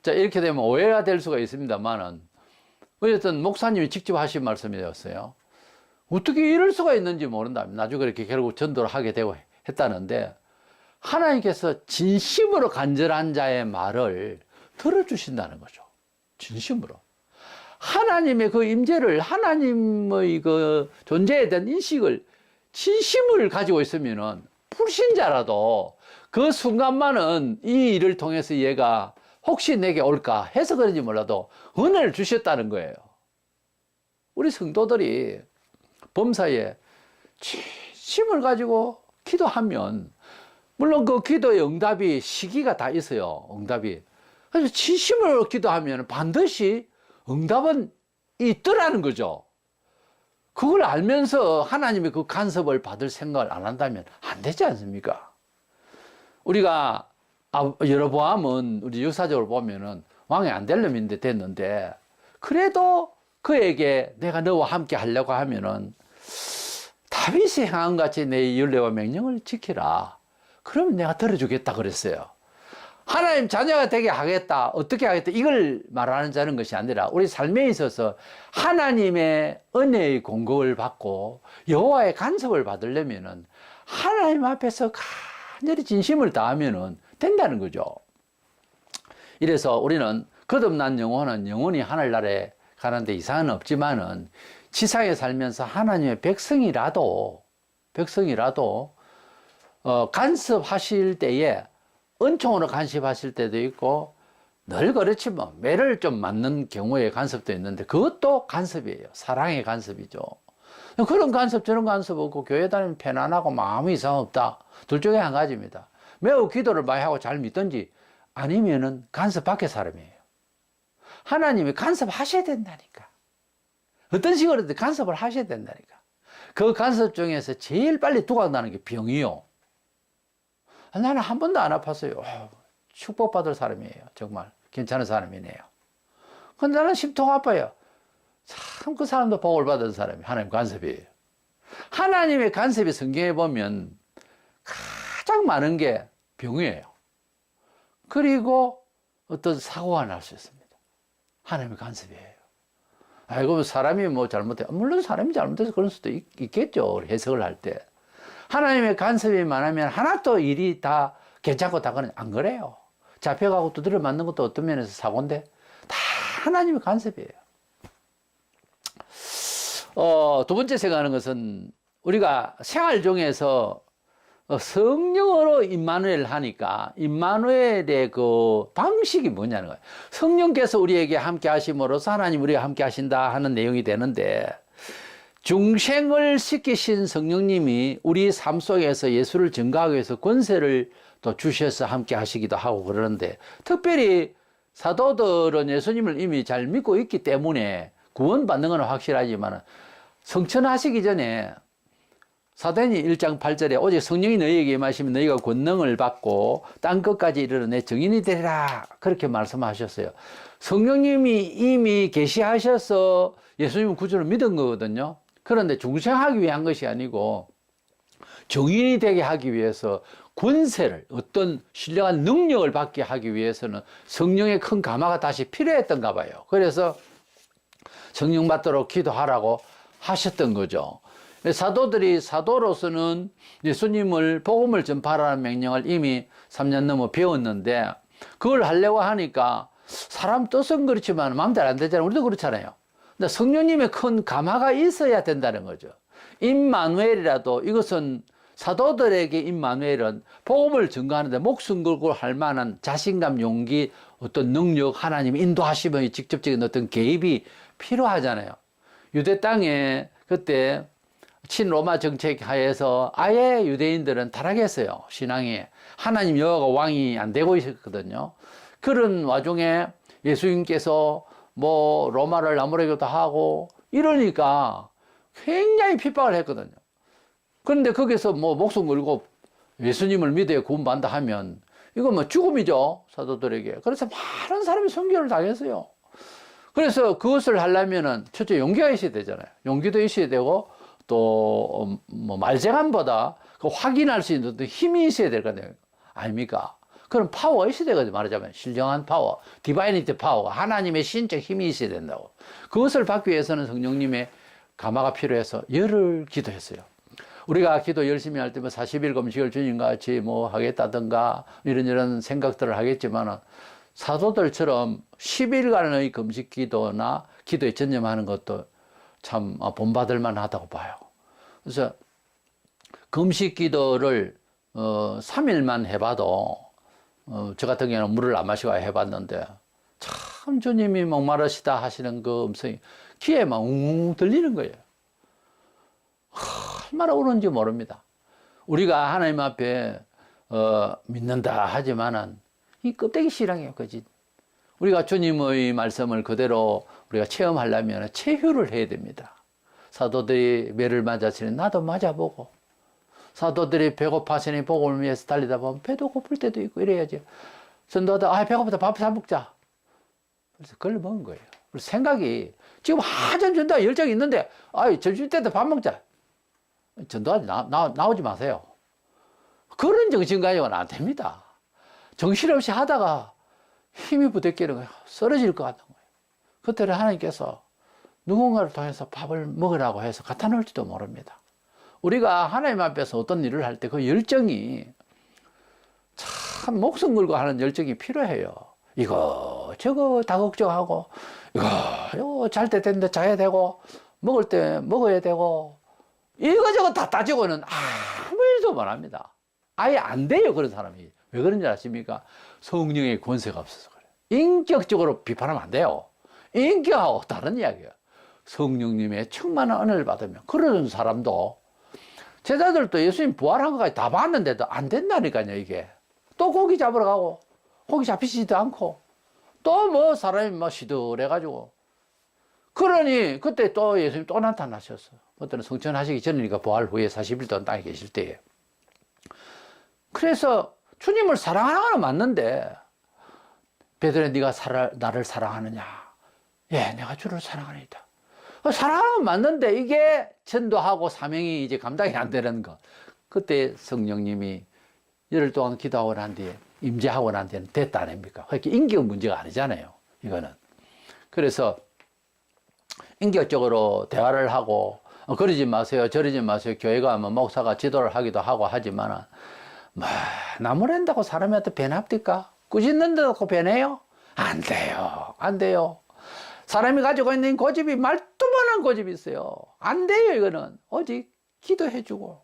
자, 이렇게 되면 오해가 될 수가 있습니다만은 어쨌든 목사님이 직접 하신 말씀이었어요. 어떻게 이럴 수가 있는지 모른다. 나중에 그렇게 결국 전도를 하게 되고 했다는데 하나님께서 진심으로 간절한 자의 말을 들어주신다는 거죠. 진심으로. 하나님의 그 임재를, 하나님의 그 존재에 대한 인식을, 진심을 가지고 있으면은 불신자라도 그 순간만은 이 일을 통해서 얘가 혹시 내게 올까 해서 그런지 몰라도 은혜를 주셨다는 거예요. 우리 성도들이 범사에 진심을 가지고 기도하면 물론 그 기도의 응답이 시기가 다 있어요. 응답이. 그래서 진심으로 기도하면 반드시 응답은 있더라는 거죠. 그걸 알면서 하나님의 그 간섭을 받을 생각을 안 한다면 안 되지 않습니까? 우리가 여로보암은 우리 역사적으로 보면은 왕이 안 될 놈인데 됐는데 그래도 그에게 내가 너와 함께 하려고 하면은 다윗이 행한 같이 내 율례와 명령을 지키라. 그러면 내가 들어주겠다 그랬어요. 하나님 자녀가 되게 하겠다. 어떻게 하겠다. 이걸 말하는 자는 것이 아니라 우리 삶에 있어서 하나님의 은혜의 공급을 받고 여호와의 간섭을 받으려면은 하나님 앞에서 간절히 진심을 다하면은 된다는 거죠. 이래서 우리는 거듭난 영혼은 영원히 하늘나라에 가는데 이상은 없지만은 지상에 살면서 하나님의 백성이라도 간섭하실 때에 은총으로 간섭하실 때도 있고 늘 그렇지 뭐 매를 좀 맞는 경우에 간섭도 있는데 그것도 간섭이에요. 사랑의 간섭이죠. 그런 간섭 저런 간섭 없고 교회 다니면 편안하고 마음이 이상 없다. 둘 중에 한 가지입니다. 매우 기도를 많이 하고 잘 믿든지 아니면은 간섭 밖의 사람이에요. 하나님이 간섭하셔야 된다니까. 어떤 식으로든 간섭을 하셔야 된다니까. 그 간섭 중에서 제일 빨리 두각나는 게 병이요. 나는 한 번도 안 아팠어요. 축복받을 사람이에요. 정말 괜찮은 사람이네요. 근데 나는 심통 아파요. 참 그 사람도 복을 받은 사람이 하나님 간섭이에요. 하나님의 간섭이 성경에 보면 가장 많은 게 병이에요. 그리고 어떤 사고가 날 수 있습니다. 하나님의 간섭이에요. 아이고 사람이 뭐 잘못해. 물론 사람이 잘못해서 그럴 수도 있겠죠. 해석을 할 때. 하나님의 간섭이 많으면 하나도 일이 다 괜찮고 다 그런 안 그래요. 잡혀가고 두드려 맞는 것도 어떤 면에서 사고인데 다 하나님의 간섭이에요. 두 번째 생각하는 것은 우리가 생활 중에서 성령으로 임마누엘 하니까 임마누엘의 그 방식이 뭐냐는 거예요. 성령께서 우리에게 함께 하심으로써 하나님 우리가 함께 하신다 하는 내용이 되는데 중생을 시키신 성령님이 우리 삶 속에서 예수를 증거하기 위해서 권세를 또 주셔서 함께 하시기도 하고 그러는데 특별히 사도들은 예수님을 이미 잘 믿고 있기 때문에 구원받는 건 확실하지만 성천하시기 전에 사도행전 1장 8절에 오직 성령이 너희에게 임하시면 너희가 권능을 받고 땅 끝까지 이르러 내 증인이 되리라 그렇게 말씀하셨어요. 성령님이 이미 계시하셔서 예수님 구주를 믿은 거거든요. 그런데 중생하기 위한 것이 아니고 증인이 되게 하기 위해서 권세를 어떤 신령한 능력을 받게 하기 위해서는 성령의 큰 감화가 다시 필요했던가 봐요. 그래서 성령 받도록 기도하라고 하셨던 거죠. 사도들이 사도로서는 예수님을 복음을 전파하라는 명령을 이미 3년 넘어 배웠는데 그걸 하려고 하니까 사람 뜻은 그렇지만 마음대로 안 되잖아요. 우리도 그렇잖아요. 근데 성령님의 큰 감화가 있어야 된다는 거죠. 임마누엘이라도 이것은 사도들에게 임마누엘은 복음을 증거하는데 목숨 걸고 할 만한 자신감, 용기, 어떤 능력, 하나님 인도하심의 직접적인 어떤 개입이 필요하잖아요. 유대 땅에 그때 친로마 정책 하에서 아예 유대인들은 타락했어요. 신앙이. 하나님 여호와가 왕이 안 되고 있었거든요. 그런 와중에 예수님께서 뭐 로마를 나무라기도 하고 이러니까 굉장히 핍박을 했거든요. 그런데 거기서 뭐 목숨 걸고 예수님을 믿어야 구원받는다 하면 이거 뭐 죽음이죠. 사도들에게. 그래서 많은 사람이 순교를 당했어요. 그래서 그것을 하려면은 첫째 용기가 있어야 되잖아요. 용기도 있어야 되고 또 뭐 말재간보다 그 확인할 수 있는 힘이 있어야 될 거예요. 아닙니까? 그런 파워가 있어야 되거든요. 말하자면 신령한 파워, 디바이니티 파워가 하나님의 신적 힘이 있어야 된다고. 그것을 받기 위해서는 성령님의 감화가 필요해서 열을 기도했어요. 우리가 기도 열심히 할 때 뭐 40일 금식을 주님과 같이 뭐 하겠다든가 이런 생각들을 하겠지만은 사도들처럼 10일간의 금식 기도나 기도에 전념하는 것도 참 본받을 만하다고 봐요. 그래서 금식 기도를 3일만 해봐도 저 같은 경우는 물을 안 마시고 해봤는데 참 주님이 목마르시다 하시는 그 음성이 귀에만 웅 들리는 거예요. 얼마나 우는지 모릅니다. 우리가 하나님 앞에 믿는다 하지만은 이 껍데기 신앙이에요, 그지? 우리가 주님의 말씀을 그대로 우리가 체험하려면 체휴를 해야 됩니다. 사도들이 매를 맞았으니 나도 맞아보고, 사도들이 배고파서니 복음을 위해서 달리다 보면 배도 고플 때도 있고 이래야지. 전도하다 배고프다 밥 사 먹자. 그래서 그걸 먹은 거예요. 그래서 생각이 지금 한참 전도가 열정이 있는데 점심 때도 밥 먹자. 전도하지 나오지 마세요. 그런 정신 가지고는 안 됩니다. 정신없이 하다가 힘이 부대끼는 거예요. 쓰러질 것 같은 거예요. 그때는 하나님께서 누군가를 통해서 밥을 먹으라고 해서 갖다 놓을지도 모릅니다. 우리가 하나님 앞에서 어떤 일을 할 때 그 열정이 참 목숨 걸고 하는 열정이 필요해요. 이거 저거 다 걱정하고 이거 잘 때 됐는데 자야 되고 먹을 때 먹어야 되고 이거저거 다 따지고는 아무 일도 못 합니다. 아예 안 돼요, 그런 사람이. 왜 그런지 아십니까? 성령의 권세가 없어서 그래요. 인격적으로 비판하면 안 돼요. 인격하고 다른 이야기예요. 성령님의 충만한 은혜를 받으면 그런 사람도 제자들도 예수님 부활한 것까지 다 봤는데도 안 된다니까요, 이게. 또 고기 잡으러 가고 고기 잡히지도 않고 또 뭐 사람이 뭐 시들해가지고 그러니 그때 또 예수님 또 나타나셨어. 그때는 성천하시기 전이니까 부활 후에 40일 동안 땅에 계실 때에. 그래서 주님을 사랑하는 건 맞는데 베드로야 네가 나를 사랑하느냐? 예, 내가 주를 사랑하니이다. 사랑하는 건 맞는데 이게 전도하고 사명이 이제 감당이 안 되는 거. 그때 성령님이 열흘 동안 기도하고 난 뒤에 임재하고 난 뒤에는 됐다 아닙니까? 그렇게 인격 문제가 아니잖아요, 이거는. 그래서 인격적으로 대화를 하고 그러지 마세요, 저러지 마세요. 교회가 뭐 목사가 지도를 하기도 하고 하지만은 뭐 나무랜다고 사람한테 변합니까? 꾸짖는다고 변해요? 안 돼요, 안 돼요. 사람이 가지고 있는 고집이 말도만한 고집이 있어요. 안 돼요, 이거는. 오직 기도해주고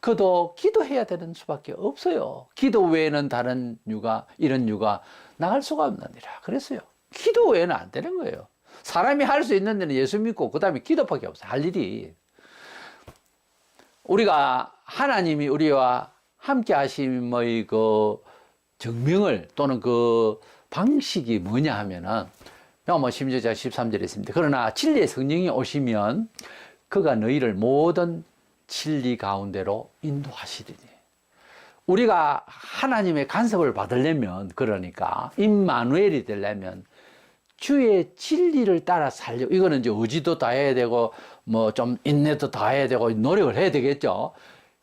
그도 기도해야 되는 수밖에 없어요. 기도 외에는 다른 유가, 이런 유가 나갈 수가 없느니라 그랬어요. 기도 외에는 안 되는 거예요. 사람이 할 수 있는 데는 예수 믿고 그 다음에 기도밖에 없어요, 할 일이. 우리가 하나님이 우리와 함께 하심의 그 증명을 또는 그 방식이 뭐냐 하면은 뭐 심지어 제가 13절에 있습니다. 그러나 진리의 성령이 오시면 그가 너희를 모든 진리 가운데로 인도하시리니. 우리가 하나님의 간섭을 받으려면, 그러니까 임마누엘이 되려면 주의 진리를 따라 살려. 이거는 이제 의지도 다 해야 되고 뭐 좀 인내도 다 해야 되고 노력을 해야 되겠죠.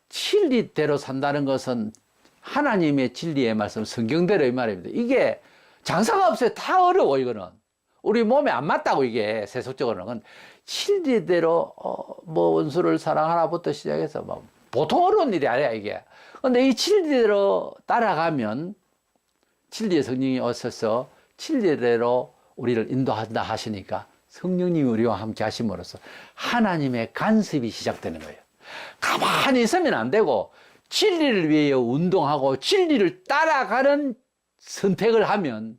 진리대로 산다는 것은 하나님의 진리의 말씀, 성경대로의 말입니다. 이게 장사가 없어요. 다 어려워, 이거는. 우리 몸에 안 맞다고, 이게 세속적으로는. 진리대로 뭐 원수를 사랑하라부터 시작해서 뭐 보통 어려운 일이 아니야, 이게. 근데 이 진리대로 따라가면 진리의 성령이 오셔서 진리대로 우리를 인도한다 하시니까 성령님이 우리와 함께 하심으로써 하나님의 간섭이 시작되는 거예요. 가만히 있으면 안 되고 진리를 위해 운동하고 진리를 따라가는 선택을 하면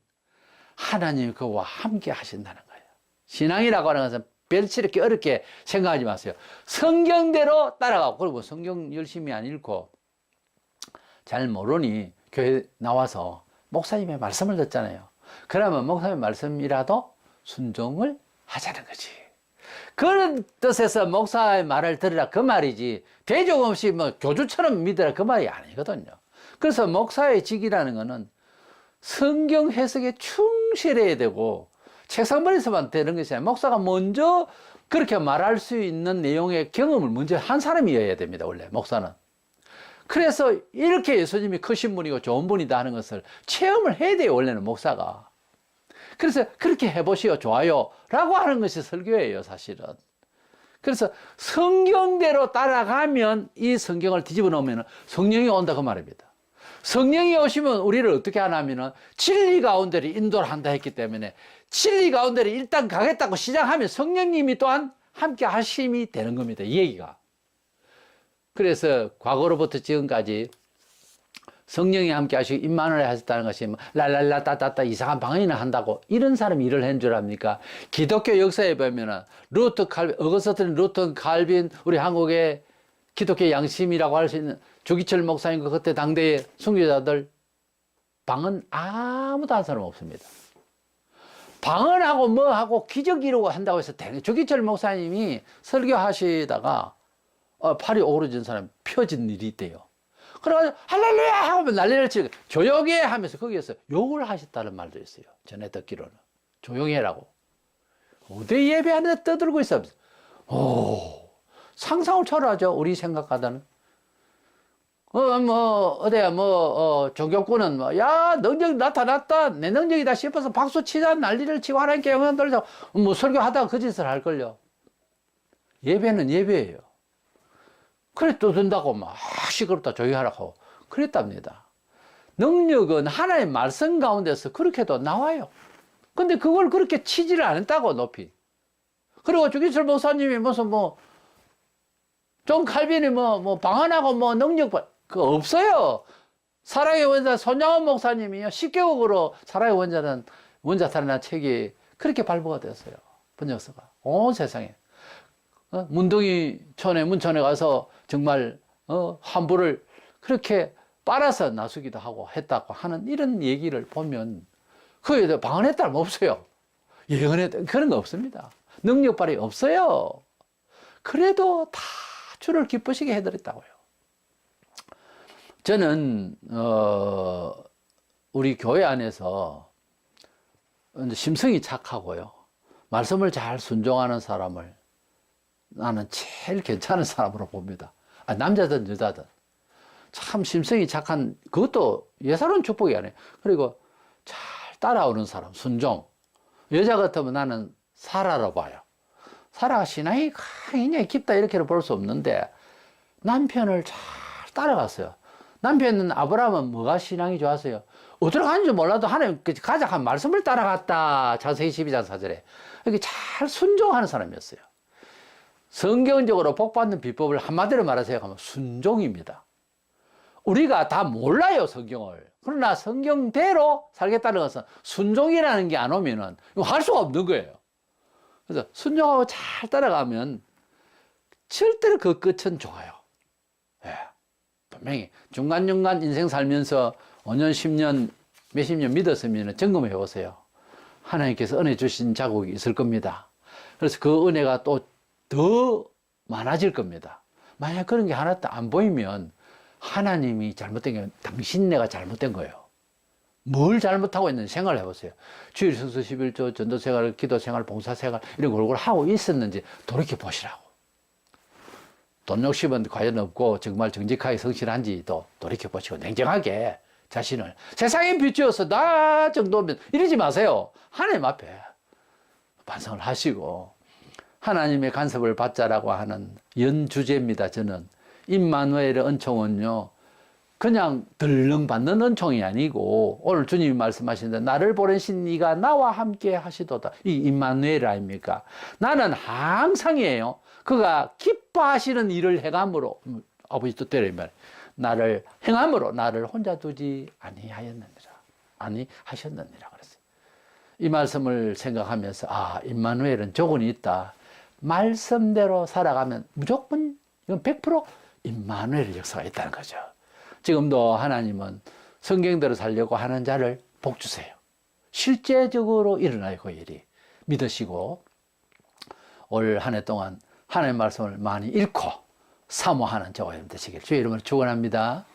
하나님이 그와 함께 하신다는 거예요. 신앙이라고 하는 것은 별치 이렇게 어렵게 생각하지 마세요. 성경대로 따라가고, 그리고 성경 열심히 안 읽고 잘 모르니 교회 나와서 목사님의 말씀을 듣잖아요. 그러면 목사님의 말씀이라도 순종을 하자는 거지. 그런 뜻에서 목사의 말을 들으라 그 말이지, 대종 없이 뭐 교주처럼 믿으라 그 말이 아니거든요. 그래서 목사의 직이라는 거는 성경 해석에 충실해야 되고 책상머리에서만 되는 것이 아니라 목사가 먼저 그렇게 말할 수 있는 내용의 경험을 먼저 한 사람이어야 됩니다. 원래 목사는. 그래서 이렇게 예수님이 크신 분이고 좋은 분이다 하는 것을 체험을 해야 돼요. 원래는 목사가. 그래서 그렇게 해보시오, 좋아요 라고 하는 것이 설교예요, 사실은. 그래서 성경대로 따라가면, 이 성경을 뒤집어 놓으면 성령이 온다 그 말입니다. 성령이 오시면 우리를 어떻게 하냐면은 진리 가운데를 인도를 한다 했기 때문에 진리 가운데를 일단 가겠다고 시작하면 성령님이 또한 함께 하심이 되는 겁니다, 이 얘기가. 그래서 과거로부터 지금까지 성령이 함께 하시고 임마누엘 하셨다는 것이 뭐 랄랄라 따따따 이상한 방언이나 한다고 이런 사람이 일을 한 줄 압니까? 기독교 역사에 보면은 루터 칼빈, 어거스틴 루터 칼빈, 우리 한국의 기독교 양심이라고 할 수 있는 조기철 목사님과 그때 당대의 선교자들 방언 아무도 한 사람 없습니다. 방언하고 뭐하고 기적 이루고 한다고 해서 조기철 목사님이 설교하시다가 팔이 오그러진 사람 펴진 일이 있대요. 그래가지고 할렐루야 하고 난리를 치고 조용히 해 하면서 거기에서 욕을 하셨다는 말도 있어요. 전에 듣기로는. 조용히 해라고. 어디 예배하는데 떠들고 있어. 오, 상상을 초월하죠. 우리 생각하다는. 종교꾼은 야, 능력이 나타났다. 내 능력이다 싶어서 박수 치자 난리를 치고 하나님께 영광 돌리자. 설교하다가 그 짓을 할걸요. 예배는 예배예요. 그래 떠든다고 막 시끄럽다 조용히 하라고 그랬답니다. 능력은 하나의 말씀 가운데서 그렇게도 나와요. 근데 그걸 그렇게 치지를 않았다고 높이. 그리고 조기철 목사님이 무슨 존 칼빈이 방언하고 능력 그거 없어요. 사랑의 원자 손양원 목사님이요 10개국으로 사랑의 원자탄이라는 책이 그렇게 발부가 되었어요. 번역서가 온 세상에. 문천에 가서 정말 환부를 그렇게 빨아서 나서기도 하고 했다고 하는 이런 얘기를 보면 그에 대해 방언했다는 거 없어요. 예언했다 그런 거 없습니다. 능력 발휘 없어요. 그래도 다 주를 기쁘시게 해드렸다고요. 저는 우리 교회 안에서 심성이 착하고요, 말씀을 잘 순종하는 사람을 나는 제일 괜찮은 사람으로 봅니다. 남자든 여자든 참 심성이 착한, 그것도 예사로운 축복이 아니에요. 그리고 잘 따라오는 사람, 순종. 여자 같으면 나는 사라로 봐요. 사라가 신앙이 굉장히 깊다 이렇게는 볼 수 없는데 남편을 잘 따라갔어요. 남편은 아브라함은 뭐가 신앙이 좋았어요? 어디로 가는지 몰라도 하나님 가장 한 말씀을 따라갔다. 창세기 12장 4절에 이렇게 잘 순종하는 사람이었어요. 성경적으로 복받는 비법을 한마디로 말하세요 하면 순종입니다. 우리가 다 몰라요, 성경을. 그러나 성경대로 살겠다는 것은 순종이라는 게 안 오면은 할 수가 없는 거예요. 그래서 순종하고 잘 따라가면 절대로 그 끝은 좋아요. 예. 분명히 중간중간 인생 살면서 5년, 10년, 몇십 년 믿었으면 점검해 보세요. 하나님께서 은혜 주신 자국이 있을 겁니다. 그래서 그 은혜가 또 더 많아질 겁니다. 만약 그런 게 하나도 안 보이면 하나님이 잘못된 게 당신네가 잘못된 거예요. 뭘 잘못하고 있는지 생각을 해보세요. 주일 성수 11조, 전도생활, 기도생활, 봉사생활 이런 걸 얼굴 하고 있었는지 돌이켜 보시라고. 돈 욕심은 과연 없고 정말 정직하게 성실한지도 돌이켜 보시고 냉정하게 자신을 세상에 비추어서 나 정도면 이러지 마세요. 하나님 앞에 반성을 하시고 하나님의 간섭을 받자라고 하는 연주제입니다. 저는 임마누엘의 은총은요, 그냥 덜렁 받는 은총이 아니고 오늘 주님이 말씀하시는데 나를 보내신 이가 나와 함께 하시도다. 이 임마누엘 아닙니까? 나는 항상이에요. 그가 기뻐하시는 일을 행함으로 아버지 뜻대로 이 말. 나를 행함으로 나를 혼자 두지 아니하셨느니라 그랬어요. 이 말씀을 생각하면서 임마누엘은 조건이 있다. 말씀대로 살아가면 무조건 이건 100% 임마누엘 역사가 있다는 거죠. 지금도 하나님은 성경대로 살려고 하는 자를 복 주세요. 실제적으로 일어나요, 그 일이. 믿으시고 올 한 해 동안 하나님의 말씀을 많이 읽고 사모하는 저와 여러분 되시길 주의 이름으로 축원합니다.